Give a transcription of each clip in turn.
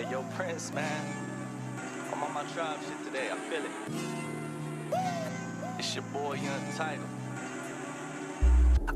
Hey, yo, Prince, man. I'm on my tribe shit today. I feel it. It's your boy, Young Title.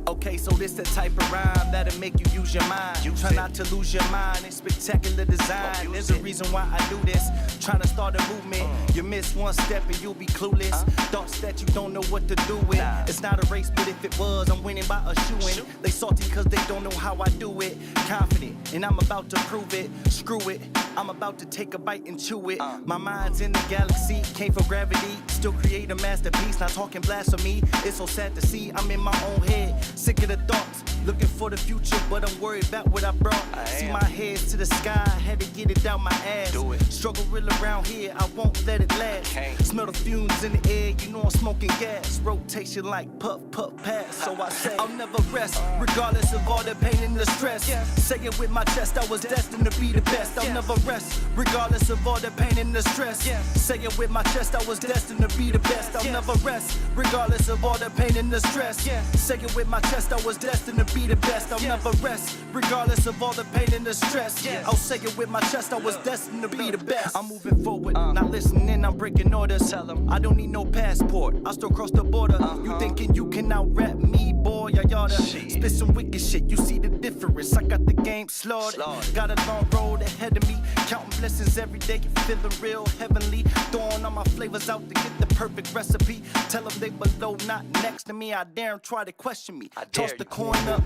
Okay, so this the type of rhyme that'll make you use your mind. Try not to lose your mind. It's spectacular design. There's a reason why I do this. Trying to start a movement. You miss one step and you'll be clueless. Thoughts that you don't know what to do with. It's not a race, but if it was, I'm winning by a shoe-in. They salty cause they don't know how I do it. Confident, and I'm about to prove it. Screw it, I'm about to take a bite and chew it. My mind's in the galaxy, came from gravity. Still create a masterpiece, not talking blasphemy. It's so sad to see I'm in my own head. Sick of the thoughts, looking for the future, but I'm worried about what I brought. See my head's to the sky, had to get it out my ass. Do it. Struggle real around here, I won't let it last. Smell the fumes in the air, you know I'm smoking gas. Rotation like puff, puff, pass. So I say I'll never rest, regardless of all the pain and the stress. Say it with my chest, I was destined to be the best. I'll never rest, regardless of all the pain and the stress. Say it with my chest, I was destined to be the best. I'll never rest, regardless of all the pain and the stress. Say it with my chest, I was destined to be the best. I'll never rest, regardless of all the pain and the stress. I'll say it with my chest, I was destined to be the best. I'm moving forward, not listening, I'm breaking orders. Tell them I don't need no passport, I still cross the border. You thinking you can out-rap me, boy? I oughta spit some wicked shit, you see the difference. I got the game slaughtered, got a long road ahead of me. Counting blessings every day, feeling real heavenly. Throwing all my flavors out to get the perfect recipe. Tell them they below, not next to me. I dare them try to question me. Toss the coin up,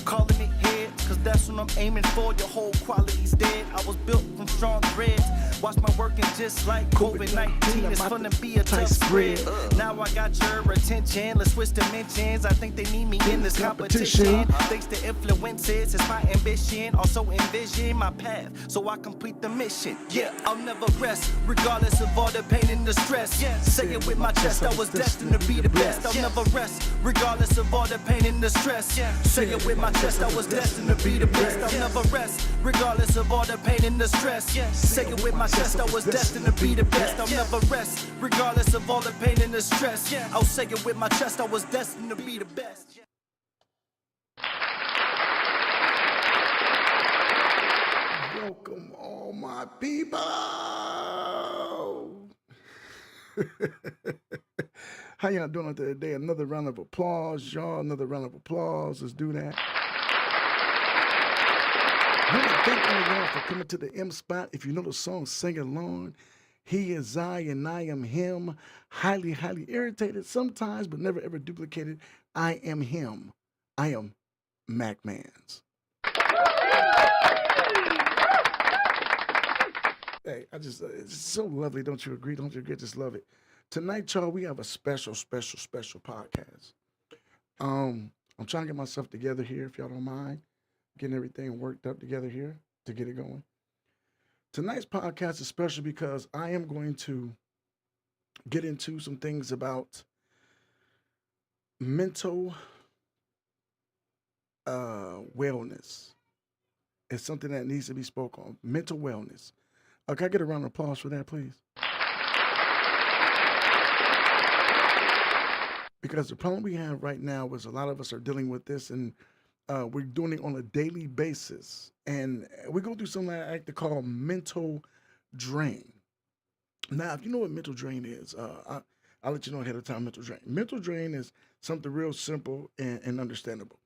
calling it heads, cause that's what I'm aiming for. Your whole quality's dead. I was built from strong threads. Watch my working just like COVID-19. It's gonna be a tough spread. Now I got your attention. Let's switch dimensions. I think they need me in this competition. Thanks to influences, it's my ambition. Also envision my path, so I complete the mission. I'll never rest, regardless of all the pain and the stress. Say it with my chest, I was destined to be the best. I'll never rest, regardless of all the pain and the stress. Say it with my chest, I was destined to be the best. I'll never rest, regardless of all the pain and the stress. Say it with my chest, I was destined to be the best. I'll never rest, regardless of all the pain and the stress. I'll say it with my chest, I was destined to be the best. Welcome, all my people. How y'all doing out there today? Another round of applause, y'all. Another round of applause. Let's do that. I want to thank all y'all for coming to the M Spot. If you know the song, sing along. He is I and I am him. Highly, highly irritated sometimes, but never ever duplicated. I am him. I am MacManz. Hey, it's so lovely. Don't you agree? Don't you agree? Just love it. Tonight, y'all, we have a special podcast. I'm trying to get myself together here, if y'all don't mind. Getting everything worked up together here to get it going. Tonight's podcast is special because I am going to get into some things about mental wellness. It's something that needs to be spoken on. Mental wellness. Can I get a round of applause for that, please? Because the problem we have right now is a lot of us are dealing with this, and we're doing it on a daily basis. And we go through something I like to call mental drain. Now, if you know what mental drain is, I'll let you know ahead of time. Mental drain. Mental drain is something real simple and understandable.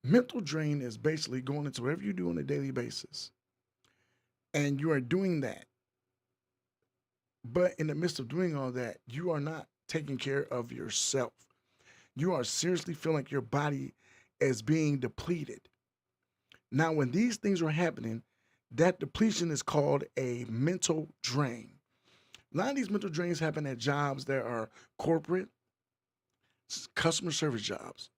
Mental drain is basically going into whatever you do on a daily basis, and you are doing that. But in the midst of doing all that, you are not taking care of yourself. You are seriously feeling like your body is being depleted. Now, when these things are happening, that depletion is called a mental drain. A lot of these mental drains happen at jobs that are corporate, customer service jobs.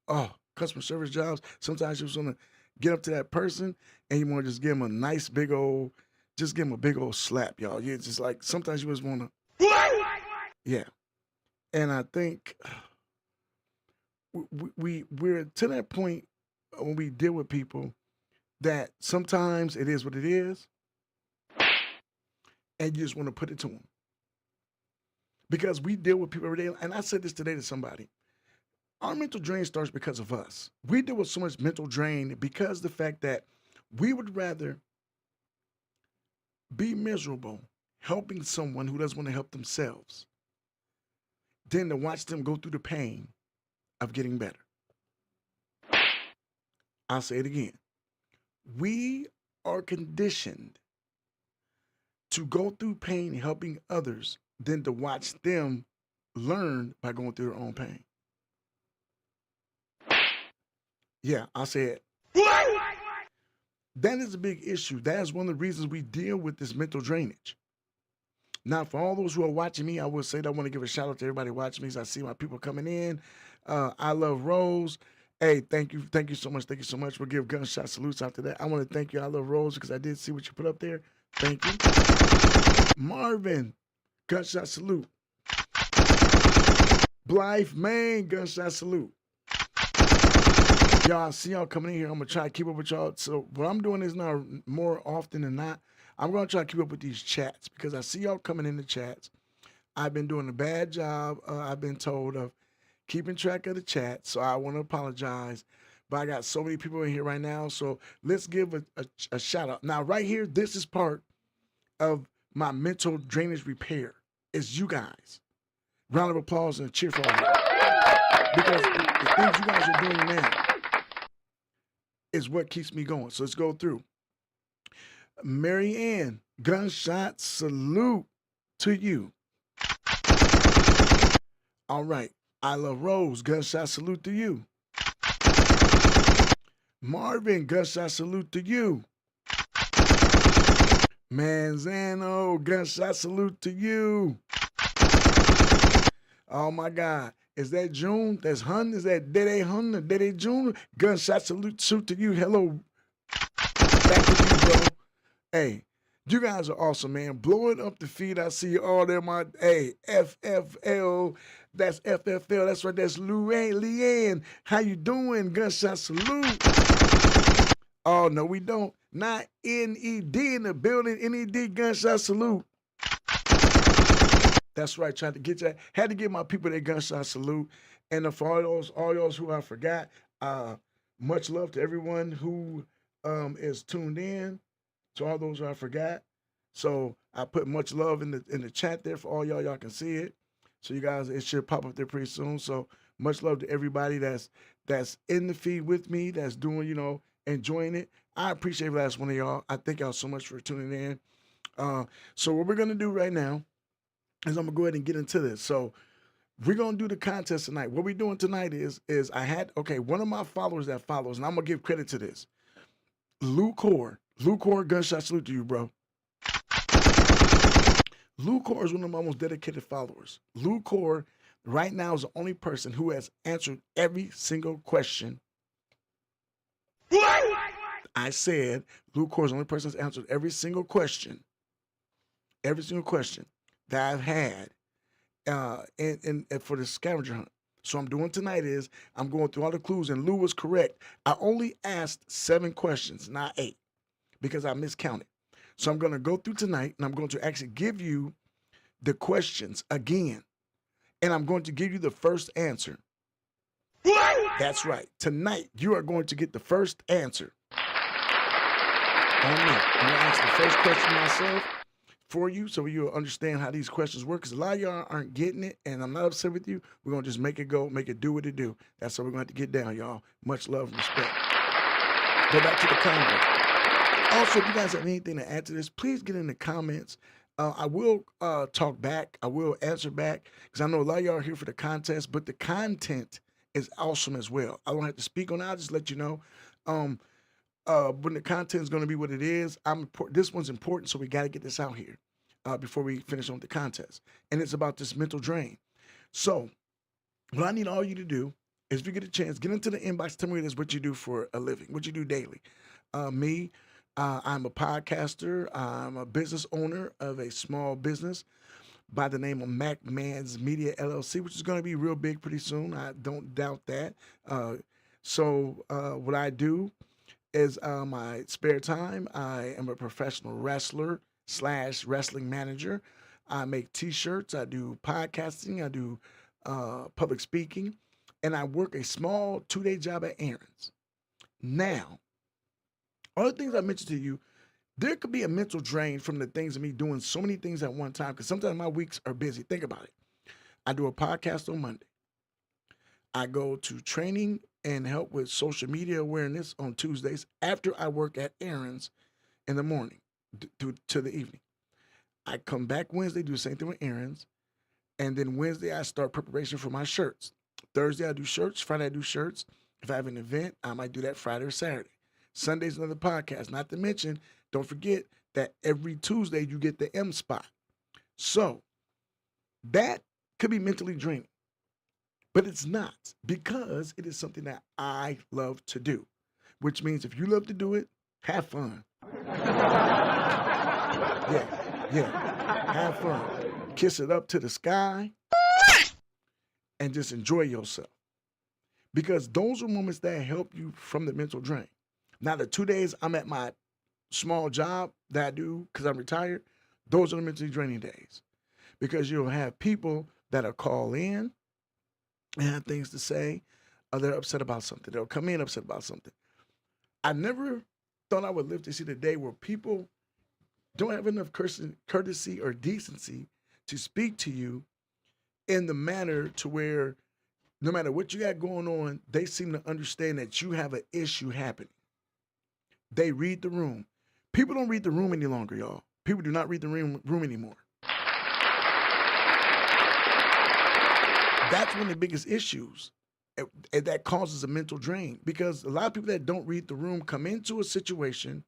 Customer service jobs. Sometimes you just want to get up to that person and you want to just give them a nice big old, just give them a big old slap, y'all. You just like, sometimes you just want to. Yeah. And I think we're to that point when we deal with people that sometimes it is what it is, and you just want to put it to them. Because we deal with people every day, and I said this today to somebody. Our mental drain starts because of us. We deal with so much mental drain because of the fact that we would rather be miserable helping someone who doesn't want to help themselves than to watch them go through the pain of getting better. I'll say it again. We are conditioned to go through pain helping others than to watch them learn by going through their own pain. Yeah, I'll say it. That is a big issue. That is one of the reasons we deal with this mental drainage. Now, for all those who are watching me, I will say that I want to give a shout out to everybody watching me as I see my people coming in. I love Rose. Hey, thank you so much. Thank you so much. We'll give gunshot salutes after that. I want to thank you. I love Rose because I did see what you put up there. Thank you. Marvin, gunshot salute. Blythe, Maine, gunshot salute. Y'all, I see y'all coming in here. I'm going to try to keep up with y'all. So what I'm doing is now more often than not, I'm going to try to keep up with these chats because I see y'all coming in the chats. I've been doing a bad job, I've been told, of keeping track of the chat, so I want to apologize. But I got so many people in here right now, so let's give a shout out. Now, right here, this is part of my mental drainage repair. It's you guys. Round of applause and a cheer for all of you. Because the things you guys are doing now is what keeps me going. So let's go through. Mary Ann, gunshot salute to you. All right. I love Rose, gunshot salute to you. Marvin, gunshot salute to you. Manzano, gunshot salute to you. Oh my God. Is that June? That's Hun? Is that Dede Hun or Dede June? Gunshot salute to you. Hello. Back to you, bro. Hey, you guys are awesome, man. Blowing up the feed. I see all them. Hey, FFL. That's FFL. That's right. That's Leanne. How you doing? Gunshot salute. Oh, no, we don't. Not NED in the building. NED gunshot salute. That's right. Trying to get you. Had to give my people their gunshot salute. And for all those who I forgot, much love to everyone who is tuned in. To all those who I forgot. So I put much love in the chat there for all y'all. Y'all can see it. So you guys, it should pop up there pretty soon. So much love to everybody that's in the feed with me, that's doing, enjoying it. I appreciate every last one of y'all. I thank y'all so much for tuning in. So what we're gonna do right now is I'm gonna go ahead and get into this. So we're gonna do the contest tonight. What we're doing tonight is I had one of my followers that follows, and I'm gonna give credit to this. Lou Core, gunshot salute to you, bro. Lou Core is one of my most dedicated followers. Lou Core right now is the only person who has answered every single question. I said Lou Core is the only person that's answered every single question that I've had and for the scavenger hunt. So I'm doing tonight is I'm going through all the clues, and Lou was correct. I only asked 7 questions, not 8, because I miscounted. So I'm going to go through tonight, and I'm going to actually give you the questions again, and I'm going to give you the first answer. That's right. Tonight, you are going to get the first answer. On me. I'm going to ask the first question myself for you so you'll understand how these questions work, because a lot of y'all aren't getting it, and I'm not upset with you. We're going to just make it go, make it do what it do. That's how we're going to have to get down, y'all. Much love and respect. Go back to the comments. Also, if you guys have anything to add to this, please get in the comments. I will talk back. I will answer back, because I know a lot of y'all are here for the contest, but the content is awesome as well. I don't have to speak on it. I'll just let you know. When the content is going to be what it is, this one's important, so we got to get this out here before we finish on the contest. And it's about this mental drain. So what I need all you to do is, if you get a chance, get into the inbox. Tell me what you do for a living, what you do daily. I'm a podcaster. I'm a business owner of a small business by the name of MacManzMediaLLC, which is going to be real big pretty soon. I don't doubt that. So what I do is my spare time, I am a professional wrestler / wrestling manager. I make t-shirts. I do podcasting. I do public speaking. And I work a small 2-day job at Aaron's. Now, all the things I mentioned to you, There could be a mental drain from the things of me doing so many things at one time, because sometimes my weeks are busy. Think about it. I do a podcast on Monday. I go to training and help with social media awareness on Tuesdays after I work at Aaron's in the morning to the evening. I come back Wednesday, do the same thing with Aaron's. And then Wednesday, I start preparation for my shirts. Thursday, I do shirts. Friday, I do shirts. If I have an event, I might do that Friday or Saturday. Sunday's another podcast. Not to mention, don't forget that every Tuesday, you get the M Spot. So that could be mentally draining. But it's not, because it is something that I love to do, which means if you love to do it, have fun. Yeah, have fun. Kiss it up to the sky and just enjoy yourself, because those are moments that help you from the mental drain. Now, the 2 days I'm at my small job that I do because I'm retired, those are the mentally draining days, because you'll have people that'll call in and have things to say, or they're upset about something. They'll come in upset about something. I never thought I would live to see the day where people don't have enough courtesy or decency to speak to you in the manner to where no matter what you got going on, they seem to understand that you have an issue happening. They read the room. People don't read the room any longer, y'all. People do not read the room anymore. That's one of the biggest issues, and that causes a mental drain, because a lot of people that don't read the room come into a situation,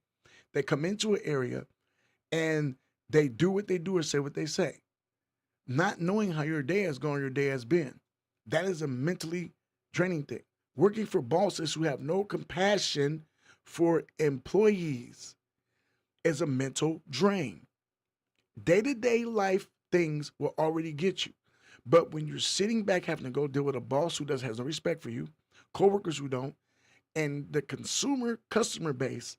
they come into an area, and they do what they do or say what they say, not knowing how your day has gone, your day has been. That is a mentally draining thing. Working for bosses who have no compassion for employees is a mental drain. Day-to-day life things will already get you. But when you're sitting back having to go deal with a boss who has no respect for you, coworkers who don't, and the customer base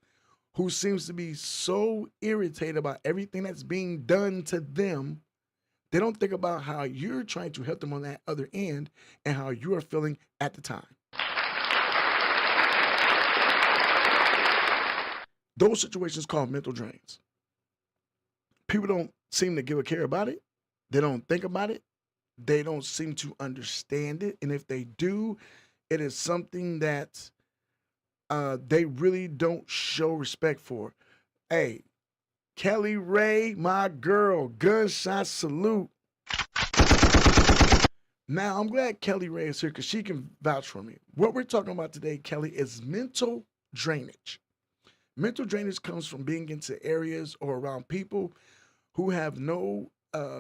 who seems to be so irritated about everything that's being done to them, they don't think about how you're trying to help them on that other end and how you are feeling at the time. Those situations called mental drains. People don't seem to give a care about it. They don't think about it. They don't seem to understand it. And if they do, it is something that they really don't show respect for. Hey, Kelly Ray, my girl, gunshot salute. Now, I'm glad Kelly Ray is here because she can vouch for me. What we're talking about today, Kelly, is mental drainage. Mental drainage comes from being into areas or around people who have no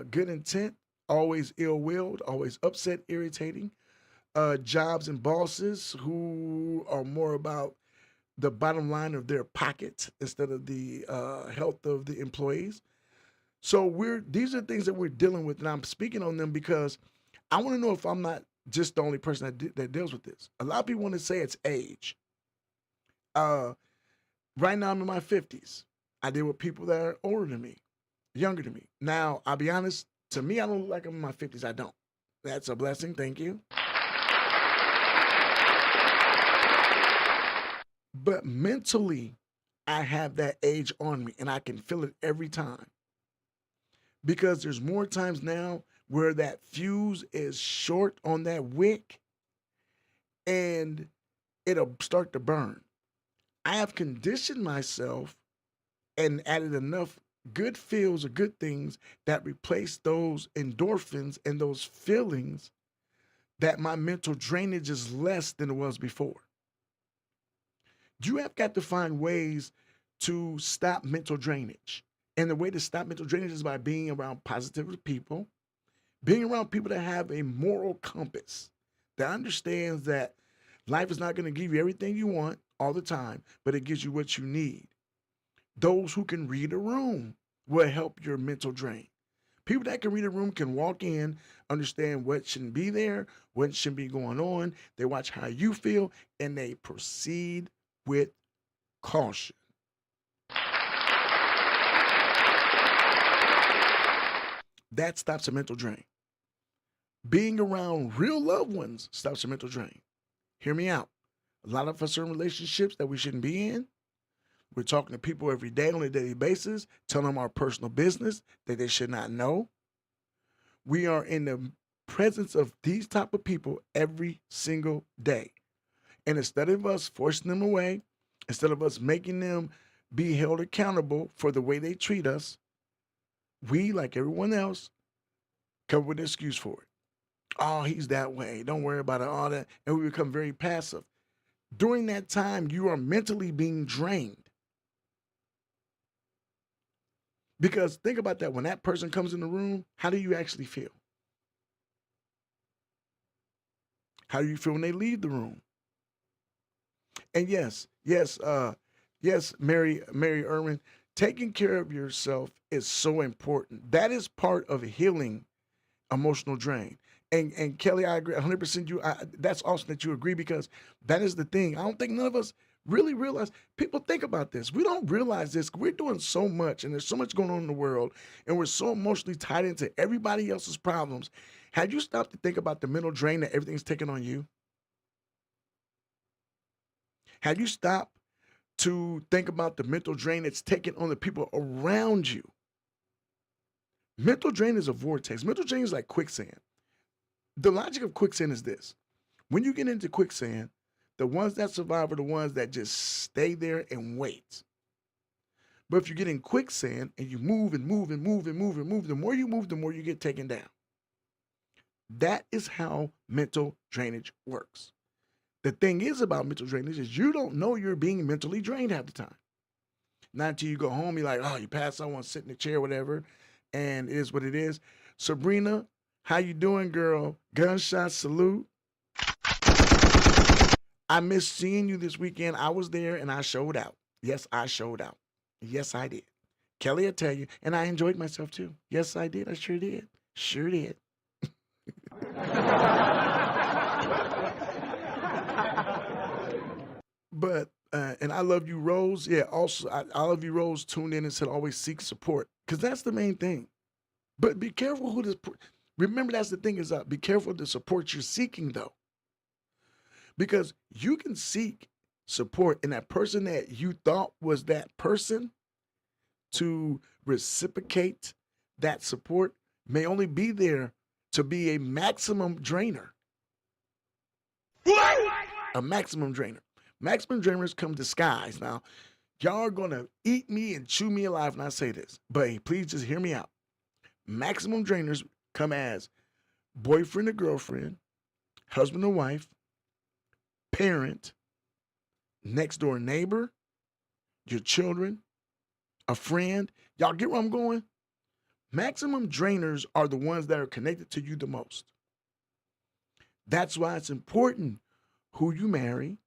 good intent, always ill-willed, always upset, irritating, jobs and bosses who are more about the bottom line of their pocket instead of the health of the employees. So these are things that we're dealing with, and I'm speaking on them because I want to know if I'm not just the only person that deals with this. A lot of people want to say it's age. Right now I'm in my 50s. I deal with people that are older than me, younger than me. Now, I'll be honest, to me, I don't look like I'm in my 50s. I don't. That's a blessing. Thank you. But mentally, I have that age on me, and I can feel it every time. Because there's more times now where that fuse is short on that wick, and it'll start to burn. I have conditioned myself and added enough good feels or good things that replace those endorphins and those feelings that my mental drainage is less than it was before. You have got to find ways to stop mental drainage. And the way to stop mental drainage is by being around positive people, being around people that have a moral compass, that understands that life is not going to give you everything you want all the time, but it gives you what you need. Those who can read a room will help your mental drain. People that can read a room can walk in, understand what shouldn't be there, what shouldn't be going on. They watch how you feel, and they proceed with caution. That stops a mental drain. Being around real loved ones stops a mental drain. Hear me out. A lot of us are in relationships that we shouldn't be in. We're talking to people every day on a daily basis, telling them our personal business that they should not know. We are in the presence of these type of people every single day. And instead of us forcing them away, instead of us making them be held accountable for the way they treat us, we, like everyone else, come up with an excuse for it. Oh, he's that way. Don't worry about it, all that. And we become very passive. During that time, you are mentally being drained. Because think about that. When that person comes in the room, how do you actually feel? How do you feel when they leave the room? And yes, Mary Irwin, taking care of yourself is so important. That is part of healing emotional drain. And Kelly, I agree 100%. That's awesome that you agree, because that is the thing. I don't think none of us really realize. People think about this. We don't realize this. We're doing so much, and there's so much going on in the world, and we're so emotionally tied into everybody else's problems. Have you stopped to think about the mental drain that everything's taking on you? Have you stopped to think about the mental drain it's taking on the people around you? Mental drain is a vortex. Mental drain is like quicksand. The logic of quicksand is this. When you get into quicksand, the ones that survive are the ones that just stay there and wait. But if you get in quicksand and you move and move and move and move and move, the more you move, the more you get taken down. That is how mental drainage works. The thing is about mental drainage is you don't know you're being mentally drained half the time. Not until you go home, you're like, oh, you pass someone, sit in the chair, whatever, and it is what it is. Sabrina, how you doing, girl? Gunshot salute. I missed seeing you this weekend. I was there and I showed out. Yes, I showed out. Yes, I did. Kelly, I tell you, and I enjoyed myself too. Yes, I did. I sure did. Sure did. But, and I love you, Rose. Yeah, also, I love you, Rose, tuned in and said always seek support, because that's the main thing. But be careful who this. Remember, that's the thing is, be careful of the support you're seeking, though. Because you can seek support in that person that you thought was that person to reciprocate that support may only be there to be a maximum drainer. A maximum drainer. Maximum drainers come disguised. Now, y'all are going to eat me and chew me alive when I say this, but hey, please just hear me out. Maximum drainers come as boyfriend or girlfriend, husband or wife, parent, next door neighbor, your children, a friend. Y'all get where I'm going? Maximum drainers are the ones that are connected to you the most. That's why it's important who you marry.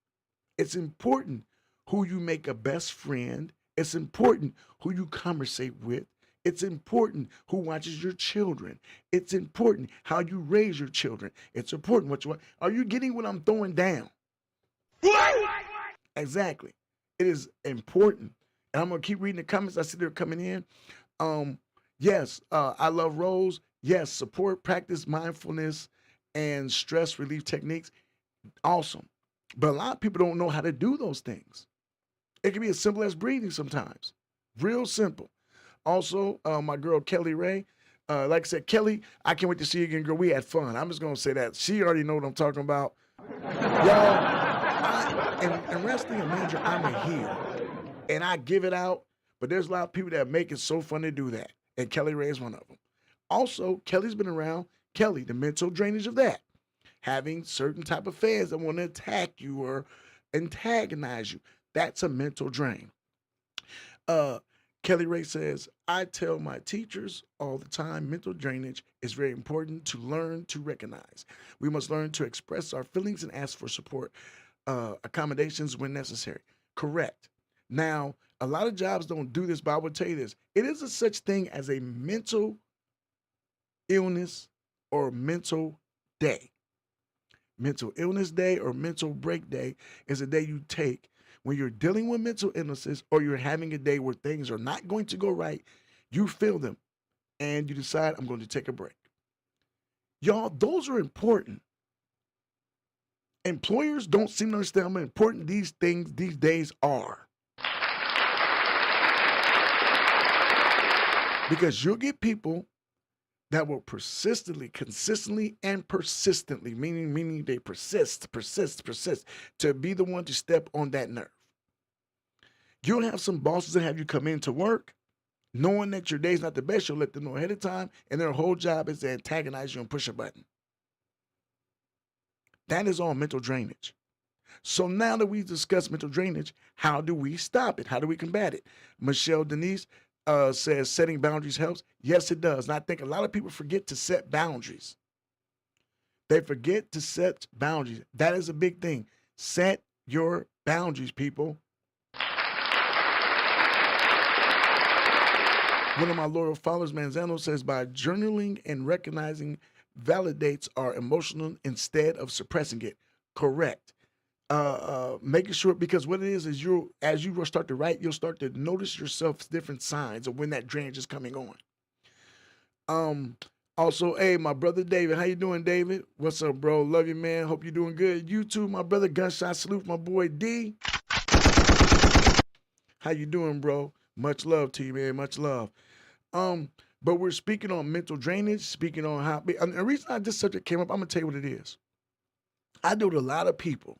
It's important who you make a best friend. It's important who you conversate with. It's important who watches your children. It's important how you raise your children. It's important what you want. Are you getting what I'm throwing down? Exactly. It is important. And I'm going to keep reading the comments. I see they're coming in. Yes, I love Rose. Yes, support, practice mindfulness and stress relief techniques. Awesome. But a lot of people don't know how to do those things. It can be as simple as breathing sometimes. Real simple. Also, my girl, Kelly Ray. Like I said, Kelly, I can't wait to see you again, girl. We had fun. I'm just going to say that. She already know what I'm talking about. Y'all, and wrestling and manager, I'm a heel. And I give it out. But there's a lot of people that make it so fun to do that. And Kelly Ray is one of them. Also, Kelly's been around. Kelly, the mental drainage of that. Having certain type of fans that want to attack you or antagonize you. That's a mental drain. Kelly Ray says, I tell my teachers all the time, mental drainage is very important to learn to recognize. We must learn to express our feelings and ask for support, accommodations when necessary. Correct. Now, a lot of jobs don't do this, but I will tell you this. It is a such thing as a mental illness or mental day. Mental illness day or mental break day is a day you take when you're dealing with mental illnesses or you're having a day where things are not going to go right. You feel them and you decide, I'm going to take a break. Y'all, those are important. Employers don't seem to understand how important these things these days are. Because you'll get people that will consistently, and persistently, meaning they persist, to be the one to step on that nerve. You'll have some bosses that have you come in to work, knowing that your day's not the best. You'll let them know ahead of time, and their whole job is to antagonize you and push a button. That is all mental drainage. So now that we've discussed mental drainage, how do we stop it? How do we combat it? Michelle Denise says setting boundaries helps. Yes, it does. And I think a lot of people forget to set boundaries. They forget to set boundaries. That is a big thing. Set your boundaries, people. One of my loyal followers, Manzano, says by journaling and recognizing validates our emotional instead of suppressing it. Correct. Making sure, because what it is as you start to write, you'll start to notice yourself different signs of when that drainage is coming on. Also, hey, my brother David, how you doing, David? What's up, bro? Love you, man. Hope you're doing good. You too, my brother. Gunshot salute, my boy D. How you doing, bro? Much love to you, man. Much love. But we're speaking on mental drainage, speaking on how. And the reason this subject came up, I'm gonna tell you what it is. I deal with a lot of people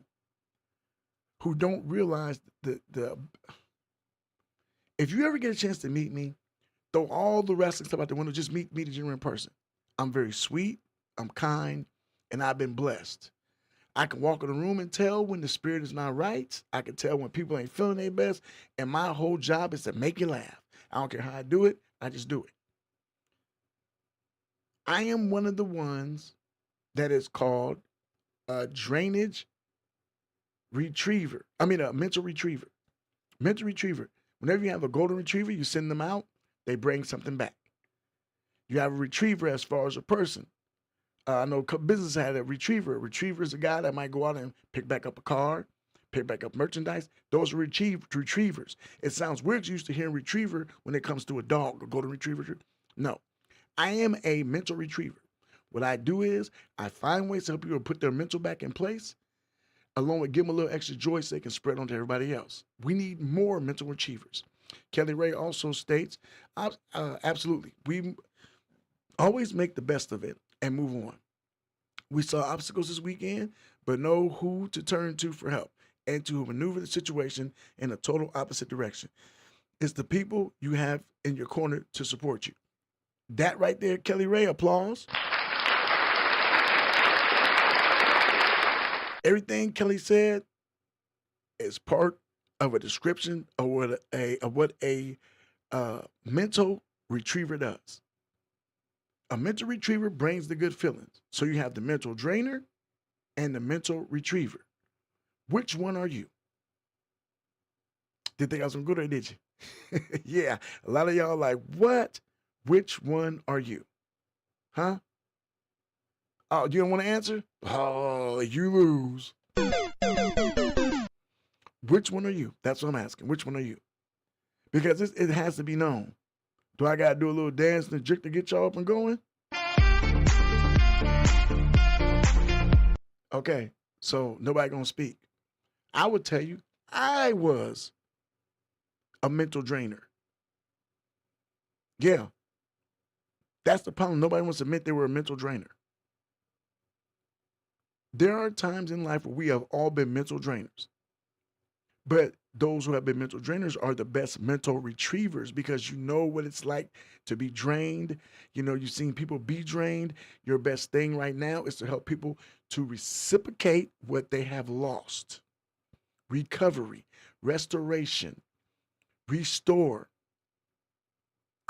who don't realize the. If you ever get a chance to meet me, throw all the wrestling stuff out the window. Just meet the genuine person. I'm very sweet. I'm kind, and I've been blessed. I can walk in the room and tell when the spirit is not right. I can tell when people ain't feeling their best. And my whole job is to make you laugh. I don't care how I do it. I just do it. I am one of the ones that is called a drainage retriever. I mean, a mental retriever. Mental retriever. Whenever you have a golden retriever, you send them out, they bring something back. You have a retriever as far as a person. I know business had a retriever. A retriever is a guy that might go out and pick back up a car, pick back up merchandise. Those are retrievers. It sounds weird used to hearing retriever when it comes to a dog, a golden retriever. No, I am a mental retriever. What I do is I find ways to help people put their mental back in place, along with give them a little extra joy so they can spread on to everybody else. We need more mental retrievers. Kelly Ray also states, absolutely, we always make the best of it and move on. We saw obstacles this weekend, but know who to turn to for help and to maneuver the situation in a total opposite direction. It's the people you have in your corner to support you. That right there, Kelly Ray, applause. Everything Kelly said is part of a description of what a mental retriever does. A mental retriever brings the good feelings. So you have the mental drainer and the mental retriever. Which one are you? Didn't think I was gonna go there, did you? Yeah, a lot of y'all like, what? Which one are you? Huh? Oh, you don't want to answer? Oh, you lose. Which one are you? That's what I'm asking. Which one are you? Because it has to be known. Do I got to do a little dance and a jig to get y'all up and going? Okay, so nobody going to speak. I would tell you, I was a mental drainer. Yeah. That's the problem. Nobody wants to admit they were a mental drainer. There are times in life where we have all been mental drainers. But those who have been mental drainers are the best mental retrievers because you know what it's like to be drained. You know, you've seen people be drained. Your best thing right now is to help people to reciprocate what they have lost. Recovery, restoration, restore,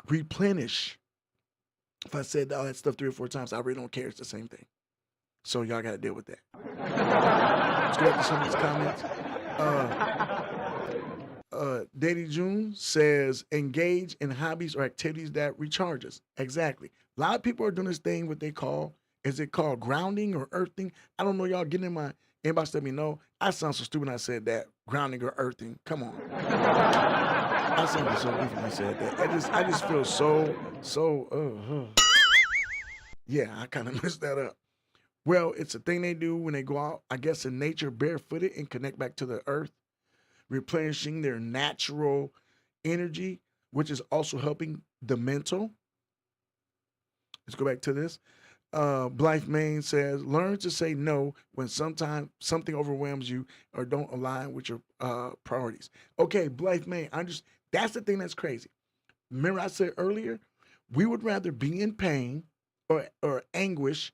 replenish. If I said all that stuff 3 or 4 times, I really don't care. It's the same thing. So y'all got to deal with that. Let's go back to some of these comments. Daddy June says, engage in hobbies or activities that recharge us. Exactly. A lot of people are doing this thing, what they call, is it called grounding or earthing? I don't know. Y'all get in my inbox, let me know. I sound so stupid when I said that. Grounding or earthing. Come on. I sounded so goofy when I said that. I just feel so, yeah, I kind of messed that up. Well, it's a thing they do when they go out, I guess, in nature, barefooted and connect back to the earth, replenishing their natural energy, which is also helping the mental. Let's go back to this. Blythe Main says, learn to say no when sometimes something overwhelms you or don't align with your priorities. Okay, Blythe Main, that's the thing that's crazy. Remember I said earlier, we would rather be in pain or anguish,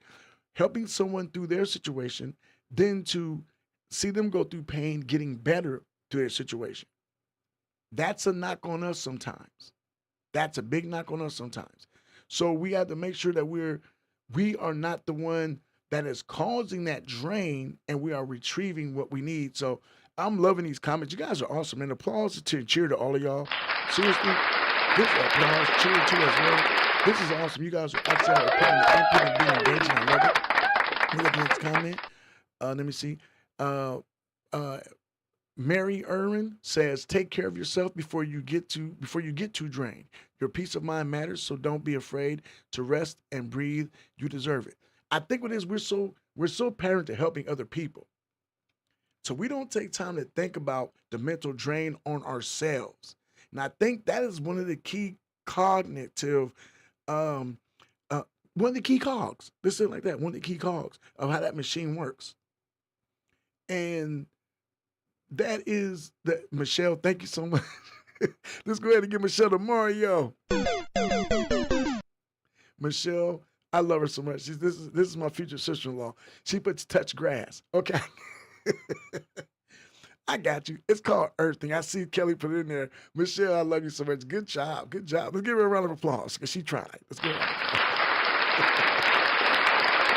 helping someone through their situation than to see them go through pain, getting better through their situation. That's a knock on us sometimes. That's a big knock on us sometimes. So we have to make sure that we are not the one that is causing that drain, and we are retrieving what we need. So I'm loving these comments. You guys are awesome. And applause to cheer to all of y'all. Seriously, this applause, cheer to as well. This is awesome. You guys are actually putting the input and being engaged, and I love it. Look at the next comment. Let me see. Mary Irwin says, take care of yourself before you get too drained. Your peace of mind matters, so don't be afraid to rest and breathe. You deserve it. I think what it is, we're so parent to helping other people. So we don't take time to think about the mental drain on ourselves. And I think that is one of the key cognitive, one of the key cogs. Let's say it like that, one of the key cogs of how that machine works. And that is Michelle, thank you so much. Let's go ahead and give Michelle the Mario. Michelle, I love her so much. This is my future sister-in-law. She puts touch grass. Okay. I got you. It's called earthing. I see Kelly put it in there. Michelle, I love you so much. Good job. Good job. Let's give her a round of applause because she tried. Let's give her a round of applause.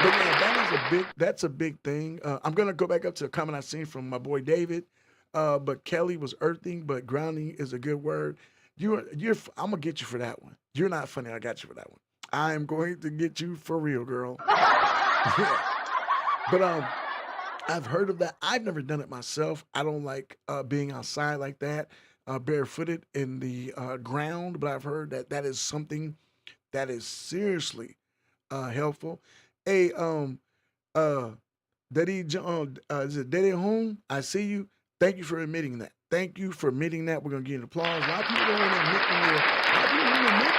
But yeah, that's a big thing. I'm gonna go back up to a comment I seen from my boy David. But Kelly was earthing, but grounding is a good word. I'm gonna get you for that one. You're not funny. I got you for that one. I am going to get you for real, girl. Yeah. But I've heard of that. I've never done it myself. I don't like being outside like that, barefooted in the ground. But I've heard that is something that is seriously helpful. Hey, Daddy, is it Daddy Home? I see you. Thank you for admitting that. Thank you for admitting that. We're gonna give you an applause. A lot of people don't want to admit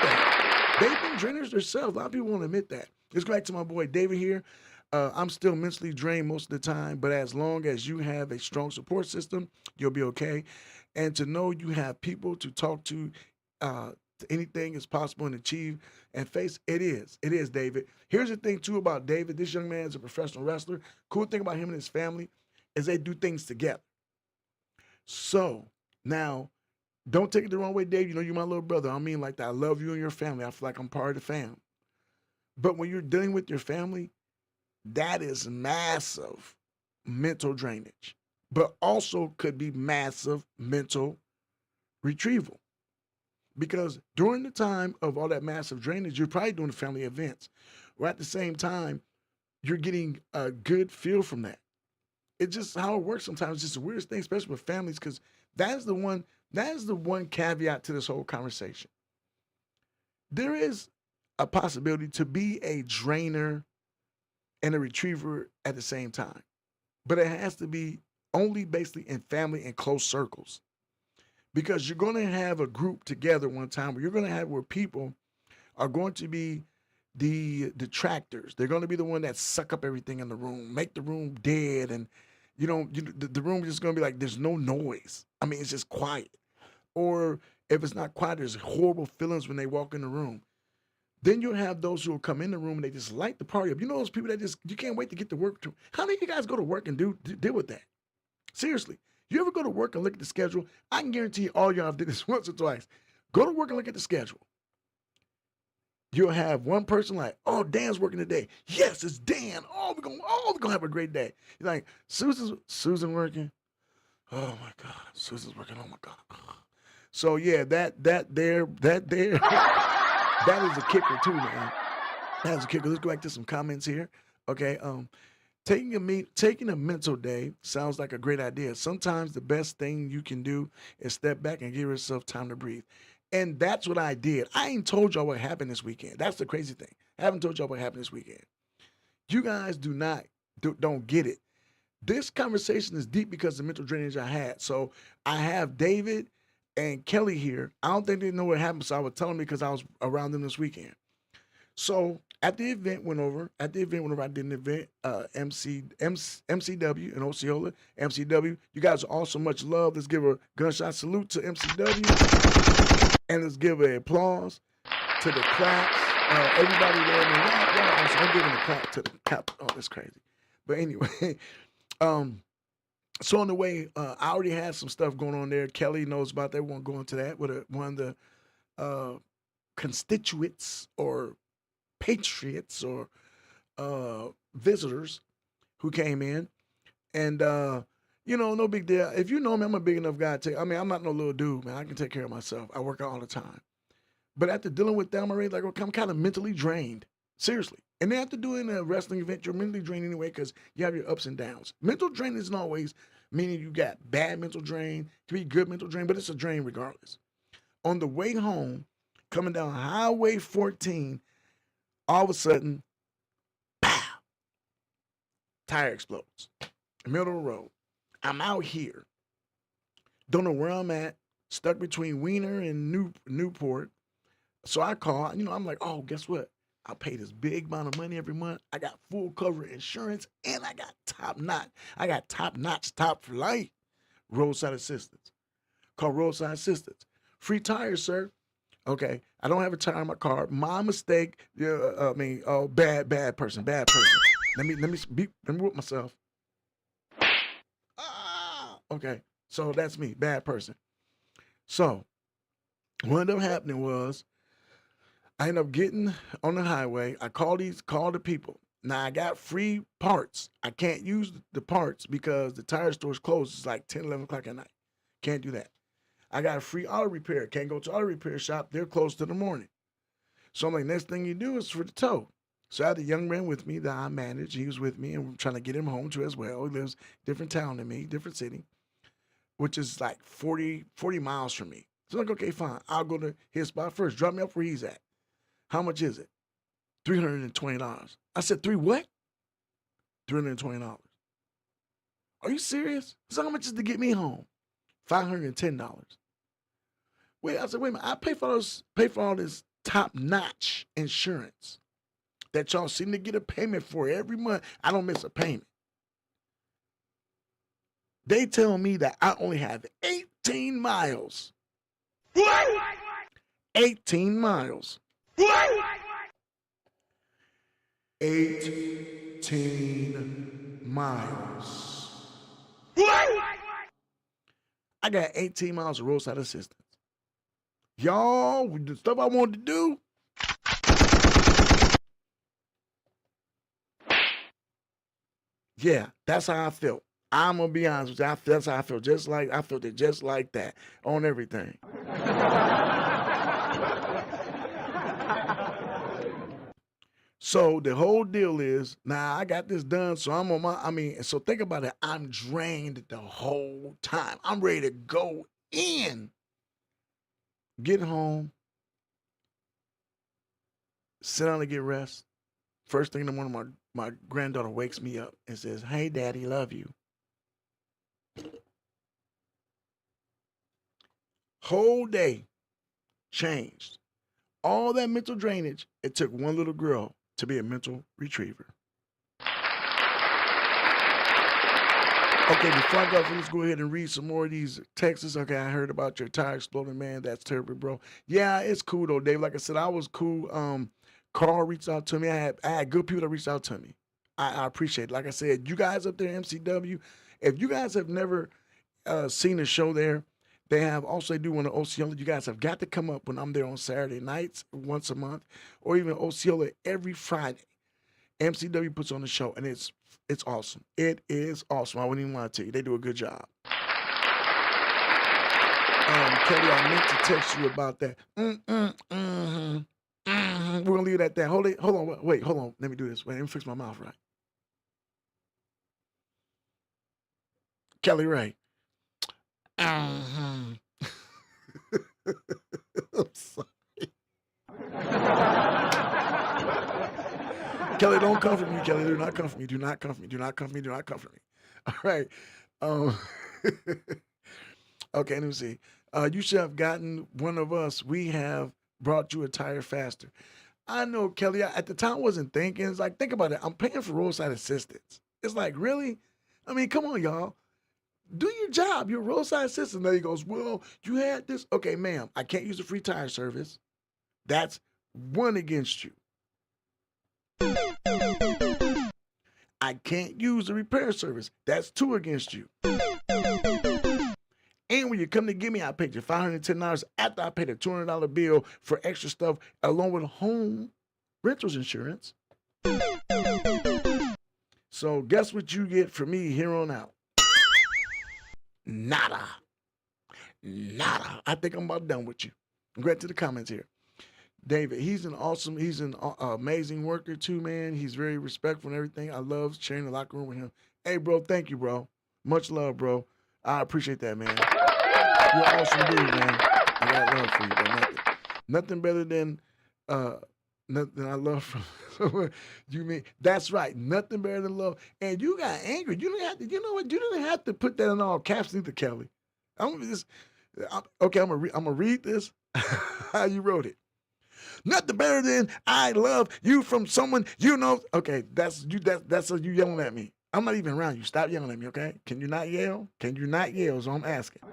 that. They've been drainers themselves. A lot of people want to admit that. Let's go back to my boy David here. I'm still mentally drained most of the time, but as long as you have a strong support system, you'll be okay. And to know you have people to talk to anything is possible and achieve and face, it is, David. Here's the thing too about David. This young man is a professional wrestler. Cool thing about him and his family is they do things together. So now, don't take it the wrong way, Dave. You know, you're my little brother. I mean like that. I love you and your family. I feel like I'm part of the fam. But when you're dealing with your family, that is massive mental drainage, but also could be massive mental retrieval. Because during the time of all that massive drainage, you're probably doing family events, or at the same time, you're getting a good feel from that. It's just how it works sometimes. It's just the weirdest thing, especially with families, because that is the one caveat to this whole conversation. There is a possibility to be a drainer and a retriever at the same time, but it has to be only basically in family and close circles, because you're going to have a group together one time where you're going to have where people are going to be the detractors. They're going to be the one that suck up everything in the room, make the room dead, and the room is just going to be like there's no noise. I mean, it's just quiet. Or if it's not quiet, there's horrible feelings when they walk in the room. Then you'll have those who will come in the room and they just light the party up. You know those people that just, you can't wait to get to work. How many of you guys go to work and deal with that? Seriously. You ever go to work and look at the schedule? I can guarantee you all y'all have did this once or twice. Go to work and look at the schedule. You'll have one person like, oh, Dan's working today. Yes, it's Dan. Oh, we're gonna have a great day. You're like, Susan working? Oh my God, Susan's working. Oh my God. So yeah, that there, that is a kicker too, man. That is a kicker. Let's go back to some comments here. Okay. Taking a mental day sounds like a great idea. Sometimes the best thing you can do is step back and give yourself time to breathe. And that's what I did. I ain't told y'all what happened this weekend. That's the crazy thing. I haven't told y'all what happened this weekend. You guys don't get it. This conversation is deep because of the mental drainage I had. So I have David and Kelly here. I don't think they know what happened, so I was telling me because I was around them this weekend. So at the event went over. I did an event, MCW in Osceola, MCW. You guys are all so much love. Let's give a gunshot salute to MCW, and let's give an applause to the claps. Everybody there, man, y'all awesome. I'm giving a clap to the clap. Oh, that's crazy. But anyway, so on the way, I already had some stuff going on there. Kelly knows about that. We won't go into that. With one of the constituents or patriots or visitors who came in, and no big deal. If you know me, I'm a big enough guy to. I mean, I'm not no little dude, man. I can take care of myself. I work out all the time. But after dealing with them, I'm kind of mentally drained. Seriously. And then after doing a wrestling event, you're mentally drained anyway because you have your ups and downs. Mental drain isn't always meaning you got bad mental drain. It can be good mental drain, but it's a drain regardless. On the way home, coming down Highway 14, all of a sudden, pow, tire explodes. Middle of the road. I'm out here. Don't know where I'm at. Stuck between Wiener and Newport. So I call, I'm like, oh, guess what? I pay this big amount of money every month. I got full cover insurance, and I got top notch, top flight roadside assistance. Call roadside assistance. Free tires, sir. Okay, I don't have a tire in my car. My mistake. Bad person. Let me whip myself. Okay, so that's me, bad person. So what ended up happening was, I ended up getting on the highway. I called the people. Now I got free parts. I can't use the parts because the tire store's closed. It's like 10, 11 o'clock at night. Can't do that. I got a free auto repair. Can't go to auto repair shop. They're closed till the morning. So I'm like, next thing you do is for the tow. So I had a young man with me that I managed. He was with me, and we're trying to get him home too as well. He lives different town than me, different city, which is like 40 miles from me. So I'm like, okay, fine. I'll go to his spot first. Drop me up where he's at. How much is it? $320. I said, what? $320. Are you serious? So how much is to get me home? $510. Wait, I said, wait a minute. I pay for all this top-notch insurance that y'all seem to get a payment for every month. I don't miss a payment. They tell me that I only have 18 miles. What? 18 miles. What? 18 miles. What? I got 18 miles of roadside assistance. Y'all, the stuff I wanted to do. Yeah, that's how I felt. I'm gonna be honest with you. That's how I felt. I felt it just like that on everything. So the whole deal is, now I got this done, so I'm on so think about it. I'm drained the whole time. I'm ready to go in. Get home. Sit down and get rest. First thing in the morning, my granddaughter wakes me up and says, "Hey, Daddy, love you." Whole day changed. All that mental drainage, it took one little girl to be a mental retriever. Okay, before I go, let's go ahead and read some more of these texts. Okay, I heard about your tire exploding, man. That's terrible, bro. Yeah, it's cool though, Dave. Like I said, I was cool. Carl reached out to me. I had good people that reached out to me. I appreciate it. Like I said, you guys up there, MCW, if you guys have never seen the show there, they do one in Osceola. You guys have got to come up when I'm there on Saturday nights once a month, or even Osceola every Friday. MCW puts on the show, and it's awesome. It is awesome. I wouldn't even lie to you. They do a good job. Kelly, I meant to text you about that. We're gonna leave it at that. Hold on. Let me do this. Wait, let me fix my mouth right. Kelly Ray. I'm sorry. Kelly, don't come for me. Kelly, do not come for me. Do not come for me. Do not come for me. Do not come for me. All right. Okay, let me see. You should have gotten one of us. We have brought you a tire faster. I know, Kelly. At the time, I wasn't thinking. It's like, think about it. I'm paying for roadside assistance. It's like, really? I mean, come on, y'all. Do your job. You're a roadside assistant. Then he goes, well, you had this. Okay, ma'am, I can't use a free tire service. That's one against you. I can't use a repair service. That's two against you. And when you come to get me, I paid you $510 after I paid a $200 bill for extra stuff along with home rentals insurance. So guess what you get from me here on out? Nada. Nada. I think I'm about done with you. Get to the comments here. David, he's an amazing worker too, man. He's very respectful and everything. I love sharing the locker room with him. Hey, bro, thank you, bro. Much love, bro. I appreciate that, man. You're an awesome dude, man. I got love for you, but nothing better than nothing I love from you mean that's right. Nothing better than love. And you got angry. You didn't have to, you know what? You didn't have to put that in all caps either, Kelly. I'm gonna read this how you wrote it. Nothing better than I love you from someone you know. Okay, that's you yelling at me. I'm not even around you. Stop yelling at me, okay? Can you not yell? Can you not yell? So I'm asking.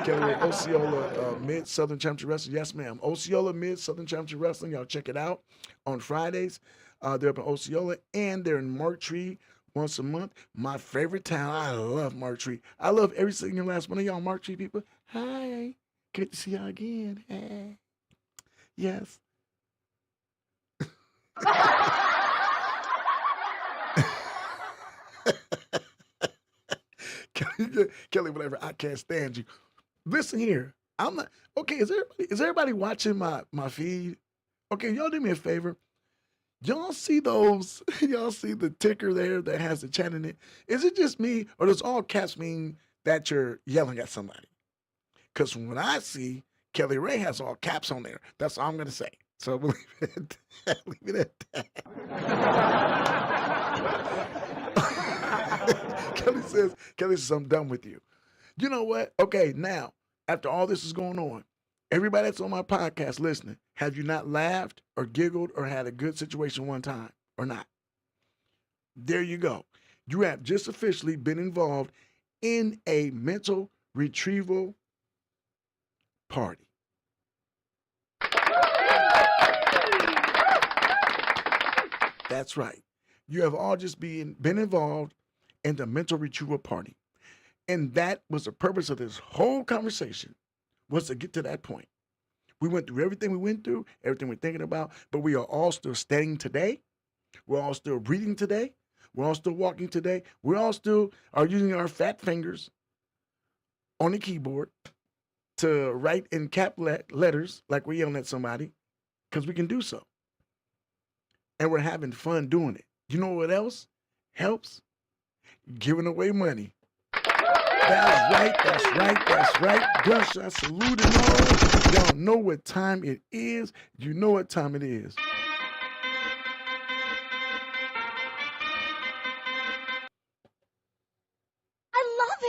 Kelly, Osceola Mid-Southern Championship Wrestling. Yes, ma'am. Osceola Mid-Southern Championship Wrestling. Y'all check it out on Fridays. They're up in Osceola, and they're in Marktree once a month. My favorite town. I love Marktree. I love every single last one of y'all Marktree people. Hi. Good to see y'all again. Hey. Yes. Kelly, whatever. I can't stand you. Listen here. I'm not okay. Is everybody watching my feed? Okay, y'all do me a favor. Y'all see those? Y'all see the ticker there that has the chat in it? Is it just me, or does all caps mean that you're yelling at somebody? Because when I see Kelly Ray has all caps on there, that's all I'm gonna say. So we'll leave it at that. Kelly says, I'm done with you. You know what? Okay, now, after all this is going on, everybody that's on my podcast listening, have you not laughed or giggled or had a good situation one time or not? There you go. You have just officially been involved in a mental retrieval party. That's right. You have all just been involved in the mental retrieval party. And that was the purpose of this whole conversation, was to get to that point. We went through everything we went through, everything we're thinking about, but we are all still standing today. We're all still breathing today. We're all still walking today. We all still are using our fat fingers on the keyboard to write in cap letters like we're yelling at somebody, because we can do so. And we're having fun doing it. You know what else helps? Giving away money. That's right. Gunshot salute and all. Y'all know what time it is. You know what time it is.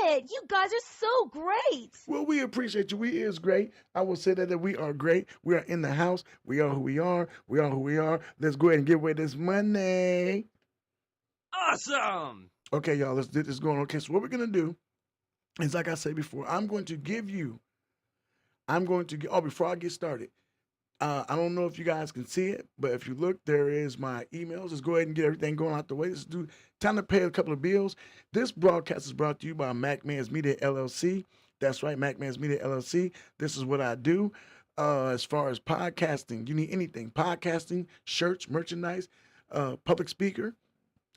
It. You guys are so great. Well, we appreciate you. We is great. I will say that we are great. We are in the house. We are who we are. We are who we are. Let's go ahead and give away this money. Awesome. Okay, y'all, let's get this going. Okay, so what we're going to do is, like I said before, before I get started, I don't know if you guys can see it, but if you look, there is my emails. Let's go ahead and get everything going out the way. Time to pay a couple of bills. This broadcast is brought to you by MacManzMediaLLC. That's right, MacManzMediaLLC. This is what I do. As far as podcasting, you need anything. Podcasting, shirts, merchandise, public speaker.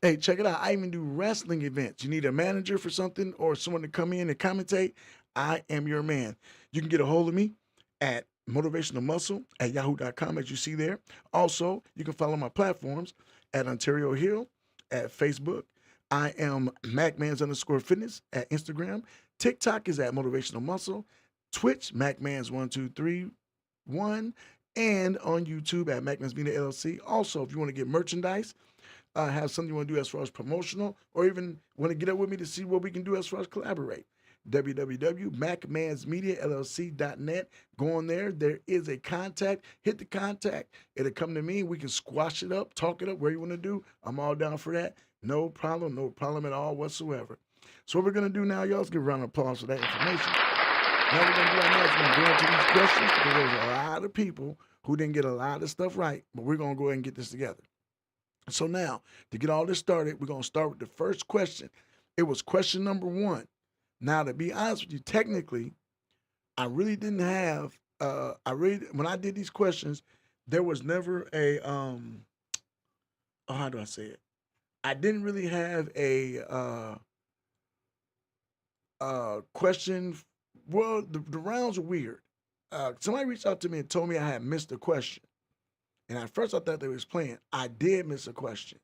Hey, check it out. I even do wrestling events. You need a manager for something or someone to come in and commentate? I am your man. You can get a hold of me at motivationalmuscle@yahoo.com, as you see there. Also, you can follow my platforms at Ontario Hill at Facebook. I am MacManz_fitness at Instagram. TikTok is at Motivational Muscle. Twitch, MacManz1231. And on YouTube at MacManzMediaLLC. Also, if you want to get merchandise, have something you want to do as far as promotional, or even want to get up with me to see what we can do as far as collaborate. www.MacManzMediaLLC.net. Go on there. There is a contact. Hit the contact. It'll come to me. We can squash it up, talk it up, where you want to do. I'm all down for that. No problem at all whatsoever. So what we're going to do now, y'all, let's give a round of applause for that information. Now we're going to do our next. We're going to go into these questions because there's a lot of people who didn't get a lot of stuff right, but we're going to go ahead and get this together. So now, to get all this started, we're going to start with the first question. It was question number 1. Now, to be honest with you, technically, I really didn't have, when I did these questions, there was never a, how do I say it? I didn't really have a question. Well, the rounds are weird. Somebody reached out to me and told me I had missed a question. And at first I thought they was playing. I did miss a question.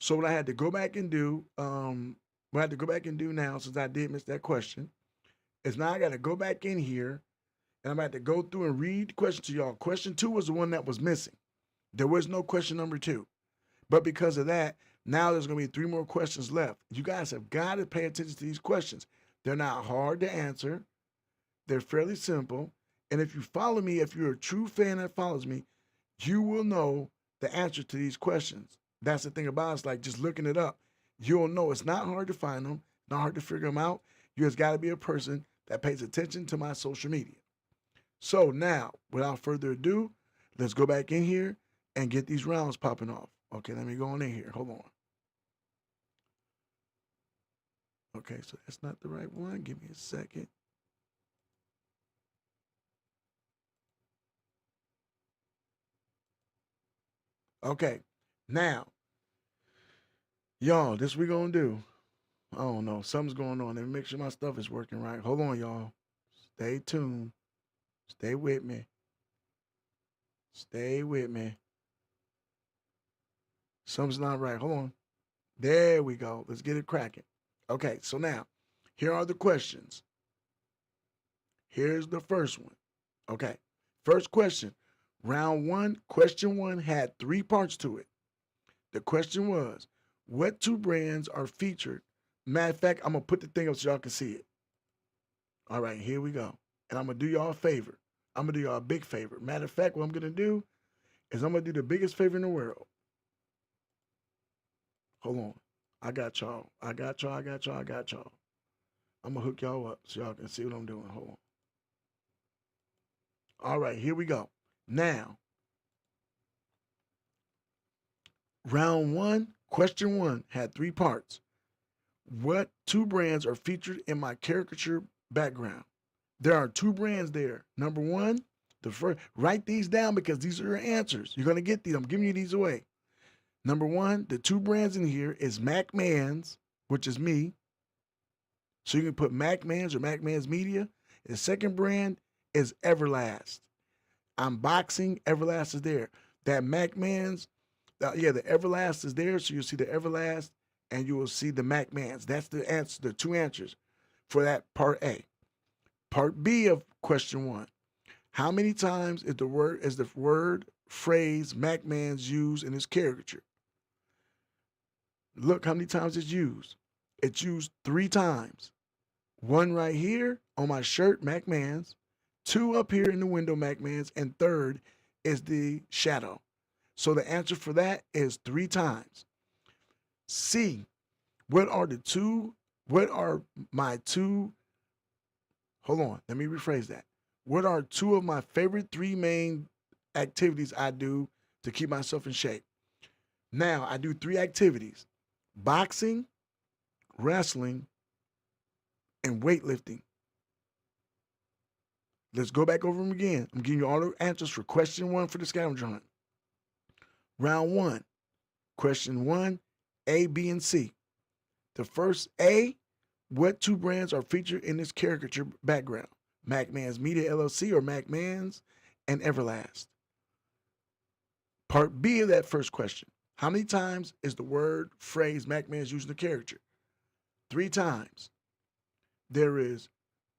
So what I had to go back and do, now, since I did miss that question, is now I got to go back in here and I'm going to have to go through and read the question to y'all. Question 2 was the one that was missing. There was no question number 2. But because of that, now there's going to be 3 more questions left. You guys have got to pay attention to these questions. They're not hard to answer. They're fairly simple. And if you follow me, if you're a true fan that follows me, you will know the answer to these questions. That's the thing about it. It's like just looking it up. You'll know it's not hard to find them, not hard to figure them out. You just got to be a person that pays attention to my social media. So now, without further ado, let's go back in here and get these rounds popping off. Okay, let me go on in here. Hold on. Okay, so that's not the right one. Give me a second. Okay, now, y'all, this we gonna do. I don't know, something's going on. Let me make sure my stuff is working right. Hold on, y'all. Stay tuned. Stay with me. Stay with me. Something's not right. Hold on. There we go. Let's get it cracking. Okay, so now, here are the questions. Here's the first one. Okay, first question. Round 1, question 1 had 3 parts to it. The question was, what 2 brands are featured? Matter of fact, I'm going to put the thing up so y'all can see it. All right, here we go. And I'm going to do y'all a favor. I'm going to do y'all a big favor. Matter of fact, what I'm going to do is I'm going to do the biggest favor in the world. Hold on. I got y'all. I got y'all. I'm going to hook y'all up so y'all can see what I'm doing. Hold on. All right, here we go. Now, round 1, question 1 had 3 parts. What 2 brands are featured in my caricature background? There are 2 brands there. Number 1, the first, write these down because these are your answers. You're going to get these. I'm giving you these away. Number 1, the 2 brands in here is MacManz, which is me. So you can put MacManz or MacManz Media. The second brand is Everlast. I'm boxing. Everlast is there. That MacManz, the Everlast is there. So you'll see the Everlast and you will see the MacManz. That's the answer, the 2 answers for that part A. Part B of question 1. How many times is the word phrase MacManz used in his caricature? Look how many times it's used. It's used 3 times. 1 right here on my shirt, MacManz. 2 up here in the window, MacManz. And 3rd is the shadow. So the answer for that is 3 times. C, what are my 2, hold on, let me rephrase that. What are 2 of my favorite 3 main activities I do to keep myself in shape? Now, I do 3 activities: boxing, wrestling, and weightlifting. Let's go back over them again. I'm giving you all the answers for question 1 for the scavenger hunt. Round 1, question 1, A, B, and C. The first A, what 2 brands are featured in this caricature background? MacManzMediaLLC or MacManz and Everlast. Part B of that first question. How many times is the word phrase MacManz used in the caricature? 3 times. There is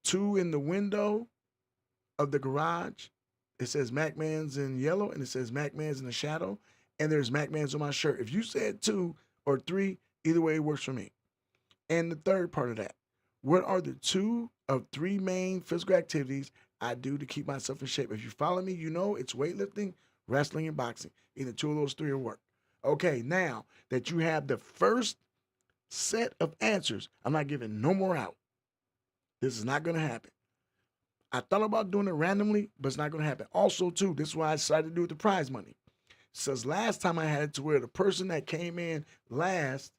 2 in the window of the garage. It says MacManz in yellow and it says MacManz in the shadow. and there's MacMan's on my shirt. If you said 2 or 3, either way it works for me. And the third part of that, what are the 2 of 3 main physical activities I do to keep myself in shape? If you follow me, you know it's weightlifting, wrestling, and boxing. Either 2 of those 3 will work. Okay, now that you have the first set of answers, I'm not giving no more out. This is not going to happen. I thought about doing it randomly, but it's not going to happen. Also, too, this is why I decided to do it with the prize money. Since last time I had it to where the person that came in last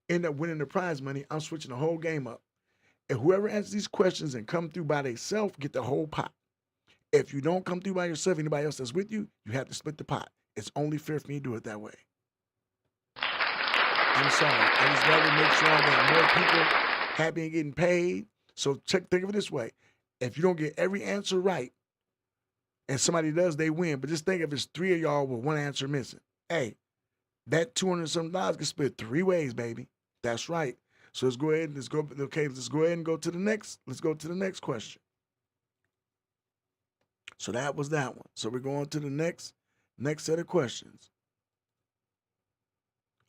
ended up winning the prize money, I'm switching the whole game up. And whoever answers these questions and come through by themselves get the whole pot. If you don't come through by yourself, anybody else that's with you, you have to split the pot. It's only fair for me to do it that way. I'm sorry. I just got to make sure I got more people happy and getting paid. So think of it this way. If you don't get every answer right, and somebody does, they win. But just think if it's 3 of y'all with 1 answer missing. Hey, that $200-something can split 3 ways, baby. That's right. So let's go ahead and let's go ahead and go to the next. Let's go to the next question. So that was that one. So we're going to the next set of questions.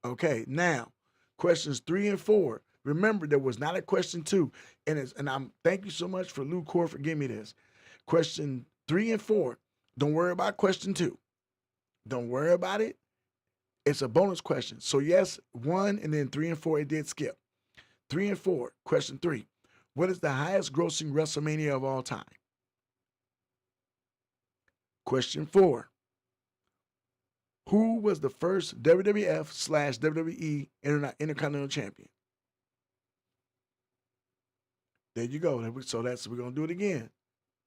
Okay, now questions 3 and 4. Remember, there was not a question 2, and I'm thank you so much for Lou Core for giving me this. Question 3 and 4. Don't worry about question 2. Don't worry about it. It's a bonus question. So yes, 1 and then 3 and 4 it did skip. 3 and 4. Question 3. What is the highest grossing WrestleMania of all time? Question 4. Who was the first WWF/WWE Intercontinental Champion? There you go. So we're going to do it again.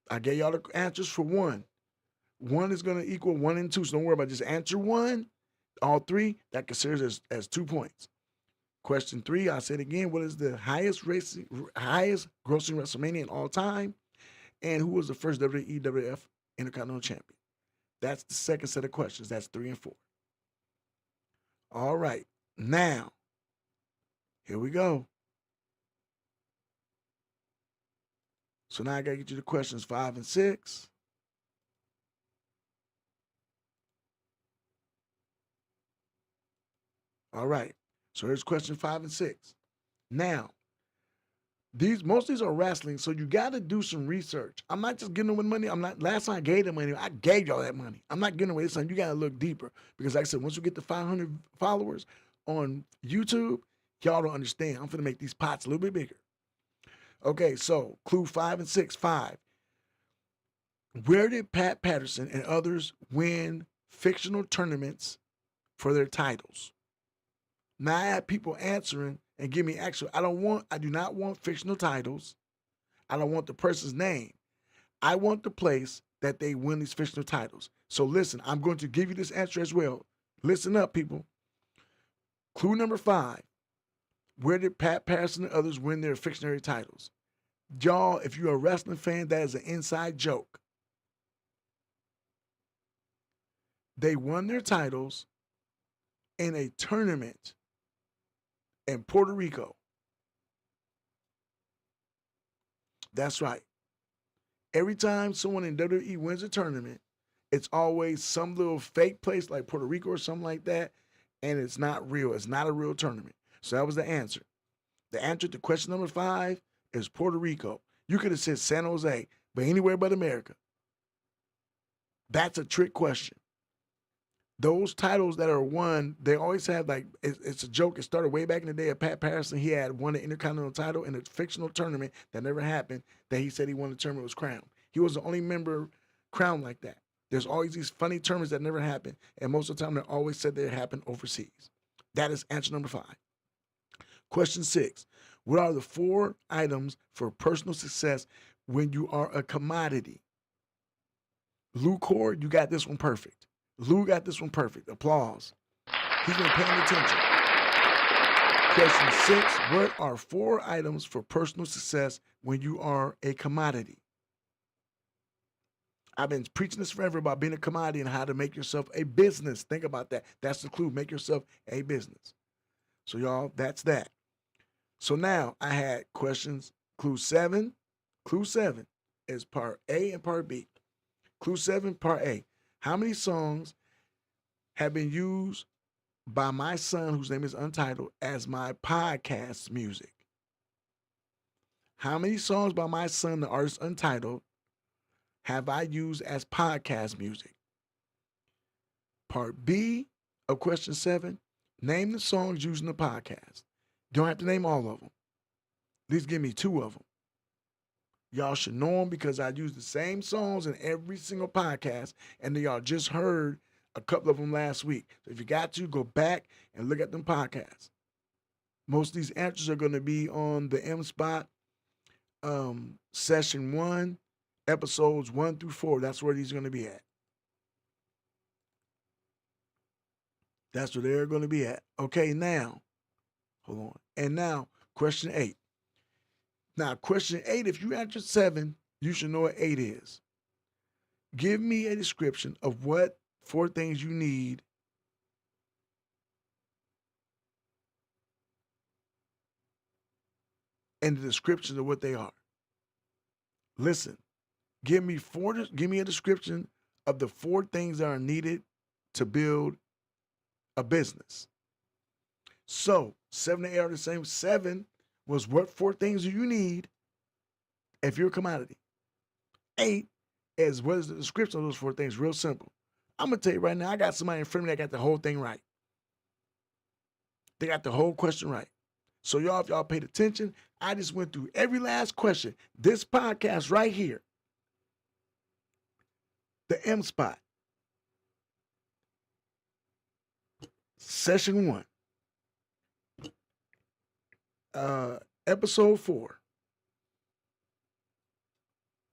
I gave y'all the answers for 1. 1 is going to equal 1 and 2. So don't worry about it. Just answer 1. All 3, that considers as 2 points. Question 3, I said again, what is the highest grossing WrestleMania in all time? And who was the first WWF Intercontinental Champion? That's the second set of questions. That's 3 and 4. All right. Now, here we go. So now I got to get you to questions 5 and 6. All right. So here's question 5 and 6. Now, most of these are wrestling, so you got to do some research. I'm not just giving them money. Last time I gave them money, I gave y'all that money. I'm not giving away this time. You got to look deeper because, like I said, once you get to 500 followers on YouTube, y'all don't understand. I'm going to make these pots a little bit bigger. Okay, so clue 5 and 6. 5. Where did Pat Patterson and others win fictional tournaments for their titles? Now I have people answering and give me actual. I do not want fictional titles. I don't want the person's name. I want the place that they win these fictional titles. So listen, I'm going to give you this answer as well. Listen up, people. Clue number 5. Where did Pat Patterson and others win their fictional titles? Y'all, if you're a wrestling fan, that is an inside joke. They won their titles in a tournament in Puerto Rico. That's right. Every time someone in WWE wins a tournament, it's always some little fake place like Puerto Rico or something like that, and it's not real. It's not a real tournament. So that was the answer. The answer to question number 5 is Puerto Rico. You could have said San Jose, but anywhere but America. That's a trick question. Those titles that are won, they always have it's a joke. It started way back in the day of Pat Patterson. He had won the Intercontinental title in a fictional tournament that never happened, that he said he won the tournament was crowned. He was the only member crowned like that. There's always these funny tournaments that never happen, and most of the time they're always said they happen overseas. That is answer number 5. Question 6. What are the 4 items for personal success when you are a commodity? Lou Cord, you got this one perfect. Lou got this one perfect. Applause. He's been paying attention. Question 6. What are 4 items for personal success when you are a commodity? I've been preaching this forever about being a commodity and how to make yourself a business. Think about that. That's the clue. Make yourself a business. So y'all, that's that. So now I had questions. Clue 7. Clue 7 is part A and part B. Clue 7, part A. How many songs have been used by my son, whose name is Untitled, as my podcast music? How many songs by my son, the artist Untitled, have I used as podcast music? Part B of question 7, name the songs used in the podcast. Don't have to name all of them. At least give me 2 of them. Y'all should know them because I use the same songs in every single podcast, and y'all just heard a couple of them last week. So if you got to, go back and look at them podcasts. Most of these answers are going to be on the M Spot Session 1, episodes 1 through 4. That's where these are going to be at. That's where they're going to be at. Okay, now, hold on. And now, question 8. Now, question 8, if you answered 7, you should know what 8 is. Give me a description of what 4 things you need and the description of what they are. Listen, give me a description of the 4 things that are needed to build a business. So 7 and 8 are the same. 7 was what 4 things do you need if you're a commodity. 8 is what is the description of those 4 things. Real simple. I'm going to tell you right now, I got somebody in front of me that got the whole thing right. They got the whole question right. So y'all, if y'all paid attention, I just went through every last question. This podcast right here, the M Spot, Session 1, episode 4.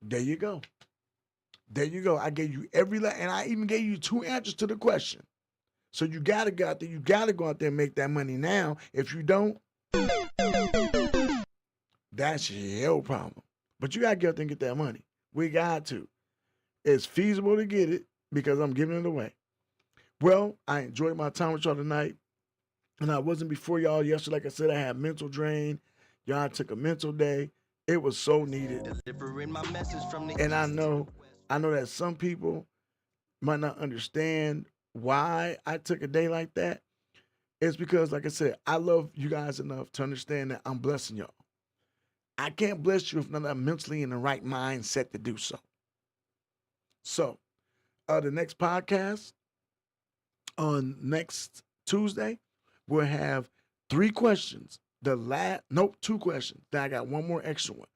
There you go. There you go. I gave you and I even gave you 2 answers to the question. So you got to go out there. You got to go out there and make that money now. If you don't, that's your problem. But you got to get out there and get that money. We got to. It's feasible to get it because I'm giving it away. Well, I enjoyed my time with y'all tonight. And I wasn't before y'all yesterday. Like I said, I had mental drain. Y'all took a mental day. It was so needed. And I know that some people might not understand why I took a day like that. It's because, like I said, I love you guys enough to understand that I'm blessing y'all. I can't bless you if not I'm mentally in the right mindset to do so. So, the next podcast on next Tuesday, we'll have 3 questions. 2 questions. Then I got 1 more extra one.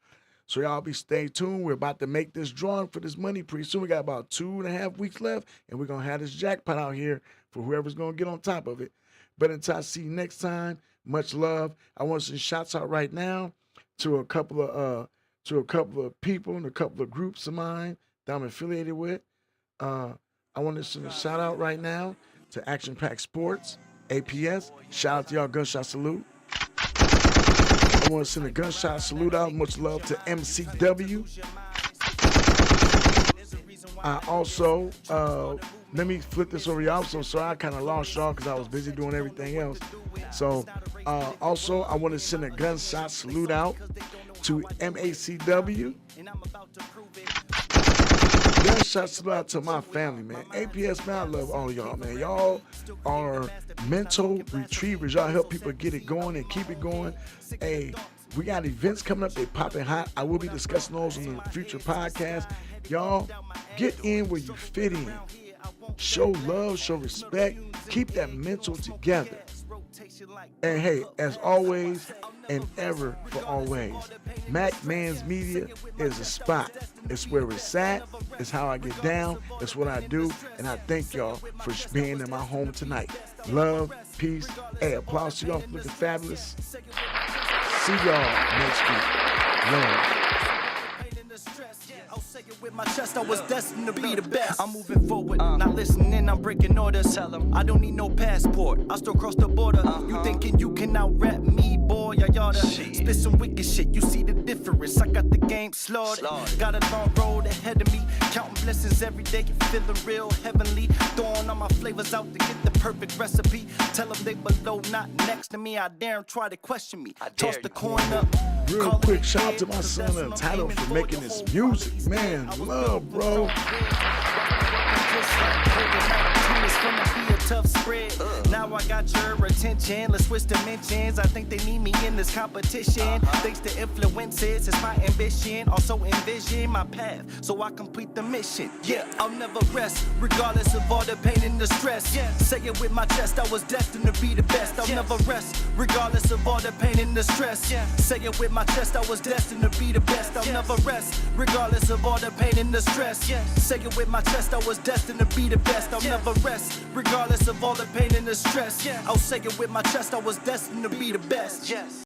So y'all stay tuned. We're about to make this drawing for this money pretty soon. We got about 2.5 weeks left, and we're going to have this jackpot out here for whoever's going to get on top of it. But until I see you next time, much love. I want to send shouts out right now to a couple of people and a couple of groups of mine that I'm affiliated with. I want to send a shout out right now to Action Pack Sports, APS. Shout out to y'all, gunshot salute. I want to send a gunshot salute out. Much love to MCW. I also, let me flip this over y'all. I'm so sorry, I kind of lost y'all because I was busy doing everything else. So, also, I want to send a gunshot salute out to MACW. Gunshot salute out to my family, man. APS, man, I love all of y'all, man. Y'all are mental retrievers. Y'all help people get it going and keep it going. Hey, we got events coming up. They popping hot. I will be discussing those in the future podcast. Y'all, get in where you fit in. Show love, show respect. Keep that mental together. And hey, as always and ever for always, MacManzMedia is a spot. It's where it's at. It's how I get down. It's what I do. And I thank y'all for being in my home tonight. Love, peace. Hey, applause to y'all for looking fabulous. See y'all next week. Love. With my chest, I was destined to be the best. I'm moving forward, not listening, I'm breaking orders. Tell them I don't need no passport, I still cross the border. You thinking you can out-rap me, boy? I oughta spit some wicked shit, you see the difference. I got the game slaughtered. Got a long road ahead of me, counting blessings every day, feeling real heavenly. Throwing all my flavors out to get the perfect recipe. Tell them they below, not next to me. I dare them try to question me. Toss the coin up. Real quick, shout out to my son Untitled for making this music. Man, love, bro. tough spread. Now I got your attention. Let's switch dimensions. I think they need me in this competition. Thanks to influences, it's my ambition. Also envision my path so I complete the mission. Yeah, I'll never rest, regardless of all the pain and the stress. Yeah, say it with my chest, I was destined to be the best. I'll never rest, regardless of all the pain and the stress. Yeah, say it with my chest, I was destined to be the best. I'll never rest, regardless of all the pain and the stress. Yeah, say it with my chest, I was destined to be the best. I'll never rest, regardless of all the pain and the stress. Yeah, I'll say it with my chest, I was destined to be the best. Yes.